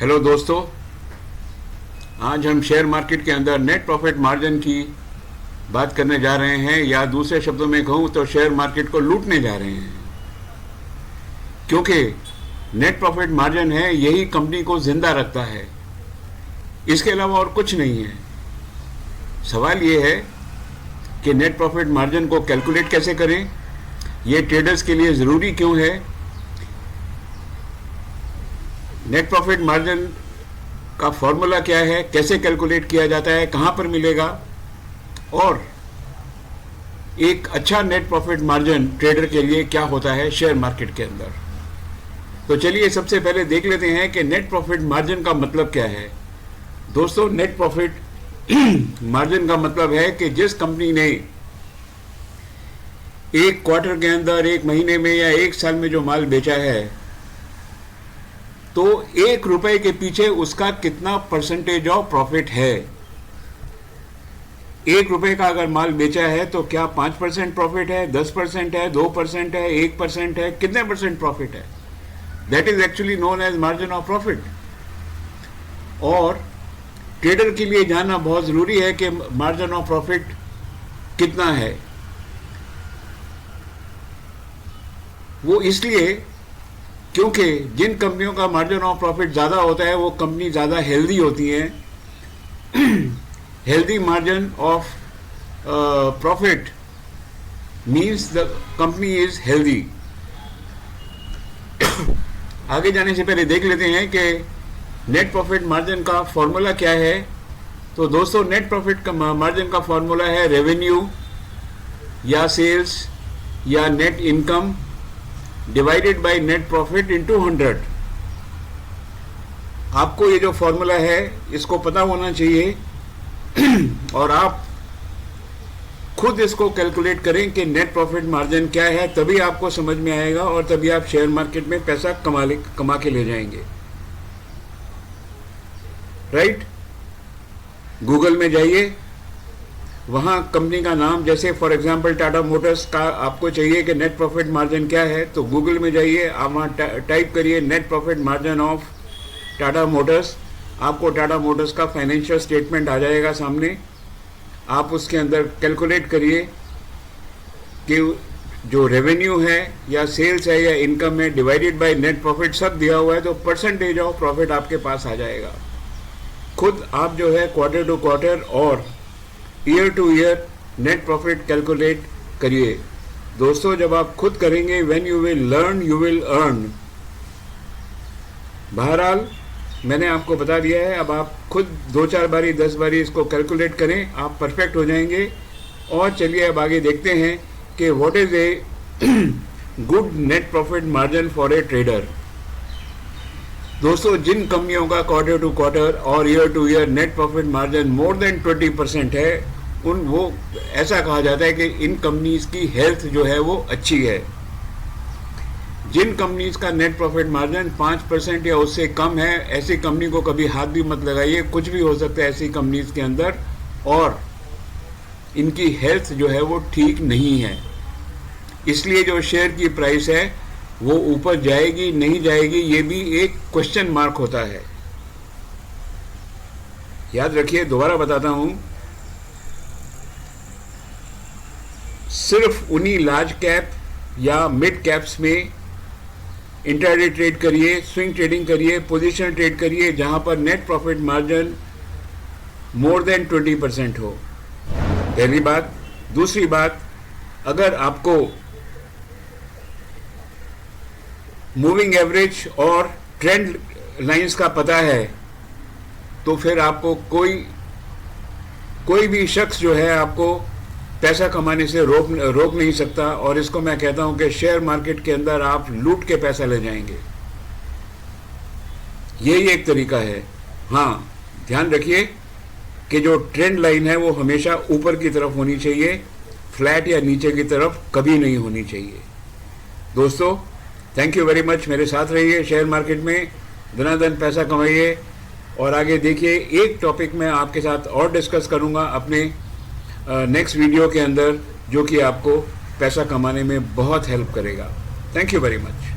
Hello दोस्तों, आज हम शेयर मार्केट के अंदर नेट प्रॉफिट मार्जिन की बात करने जा रहे हैं, या दूसरे शब्दों में कहूँ तो शेयर मार्केट को लूटने जा रहे हैं। क्योंकि नेट प्रॉफिट मार्जिन है, यही कंपनी को जिंदा रखता है, इसके अलावा और कुछ नहीं है। सवाल ये है कि नेट प्रॉफिट मार्जिन को कैलकुलेट कैसे करें, ये ट्रेडर्स के लिए ज़रूरी क्यों है, नेट प्रॉफिट मार्जिन का फॉर्मूला क्या है, कैसे कैलकुलेट किया जाता है, कहाँ पर मिलेगा, और एक अच्छा नेट प्रॉफिट मार्जिन ट्रेडर के लिए क्या होता है शेयर मार्केट के अंदर। तो चलिए सबसे पहले देख लेते हैं कि नेट प्रॉफिट मार्जिन का मतलब क्या है। दोस्तों, नेट प्रॉफिट मार्जिन का मतलब है कि जिस कंपनी ने एक क्वार्टर के अंदर, एक महीने में या एक साल में जो माल बेचा है, तो ₹1 के पीछे उसका कितना परसेंटेज ऑफ प्रॉफिट है। ₹1 का अगर माल बेचा है तो क्या 5% प्रॉफिट है, 10% है, 2% है, 1% है, कितने परसेंट प्रॉफिट है। That is actually known as margin of profit. और ट्रेडर के लिए जानना बहुत जरूरी है कि मार्जिन ऑफ प्रॉफिट कितना है। वो इसलिए क्योंकि जिन कंपनियों का मार्जिन ऑफ प्रॉफिट ज़्यादा होता है वो कंपनी ज़्यादा हेल्दी होती हैं। Healthy margin of profit means the company is healthy. आगे जाने से पहले देख लेते हैं कि नेट प्रॉफिट मार्जिन का फॉर्मूला क्या है। तो दोस्तों, नेट प्रॉफिट का मार्जिन का फॉर्मूला है रेवेन्यू या सेल्स या net income divided by net profit into 100। आपको ये जो फॉर्मूला है इसको पता होना चाहिए और आप खुद इसको कैलकुलेट करें कि नेट प्रॉफिट मार्जिन क्या है, तभी आपको समझ में आएगा और तभी आप शेयर मार्केट में पैसा कमा के ले जाएंगे। राइट? गूगल में जाइए, वहाँ कंपनी का नाम, जैसे फॉर एग्जांपल टाटा मोटर्स का आपको चाहिए कि नेट प्रॉफिट मार्जिन क्या है, तो गूगल में जाइए, आप वहाँ टाइप करिए net profit margin of Tata Motors. आपको टाटा मोटर्स का फाइनेंशियल स्टेटमेंट आ जाएगा सामने। आप उसके अंदर कैलकुलेट करिए कि जो रेवेन्यू है या सेल्स है या इनकम है डिवाइडेड बाय नेट प्रॉफिट सब दिया हुआ है, तो परसेंटेज ऑफ प्रॉफिट आपके पास आ जाएगा। खुद आप जो है क्वार्टर टू क्वार्टर और year two year net profit calculate करिए। दोस्तों, जब आप खुद करेंगे, when you will learn you will earn. बहरहाल मैंने आपको बता दिया है, अब आप खुद 2-4 बारी 10 बारी इसको कैलकुलेट करें, आप परफेक्ट हो जाएंगे। और चलिए अब आगे देखते हैं कि what is a good net profit margin for a trader. दोस्तों, जिन कंपनियों का क्वार्टर टू क्वार्टर और year two year net profit margin more than 20% है, वो ऐसा कहा जाता है कि इन कंपनीज की हेल्थ जो है वो अच्छी है। जिन कंपनीज का नेट प्रॉफिट मार्जिन 5% या उससे कम है, ऐसी कंपनी को कभी हाथ भी मत लगाइए। कुछ भी हो सकता है ऐसी कंपनीज के अंदर, और इनकी हेल्थ जो है वो ठीक नहीं है। इसलिए जो शेयर की प्राइस है वो ऊपर जाएगी नहीं जाएगी, ये भी एक क्वेश्चन मार्क होता है। याद रखिए, दोबारा बताता हूं, सिर्फ उन्हीं लार्ज कैप या मिड कैप्स में इंट्राडे ट्रेड करिए, स्विंग ट्रेडिंग करिए, पोजीशन ट्रेड करिए, जहां पर net profit margin more than 20% हो। पहली बात। दूसरी बात, अगर आपको मूविंग एवरेज और ट्रेंड लाइंस का पता है, तो फिर आपको कोई भी शख्स जो है आपको पैसा कमाने से रोक नहीं सकता। और इसको मैं कहता हूं कि शेयर मार्केट के अंदर आप लूट के पैसा ले जाएंगे। यही एक तरीका है। हाँ, ध्यान रखिए कि जो ट्रेंड लाइन है वो हमेशा ऊपर की तरफ होनी चाहिए, फ्लैट या नीचे की तरफ कभी नहीं होनी चाहिए। दोस्तों, थैंक यू वेरी मच। मेरे साथ रहिए, शेयर मार्केट में धनाधन पैसा कमाइए। और आगे देखिए, एक टॉपिक मैं आपके साथ और डिस्कस करूंगा अपने नेक्स्ट वीडियो के अंदर, जो कि आपको पैसा कमाने में बहुत हेल्प करेगा। Thank you very much.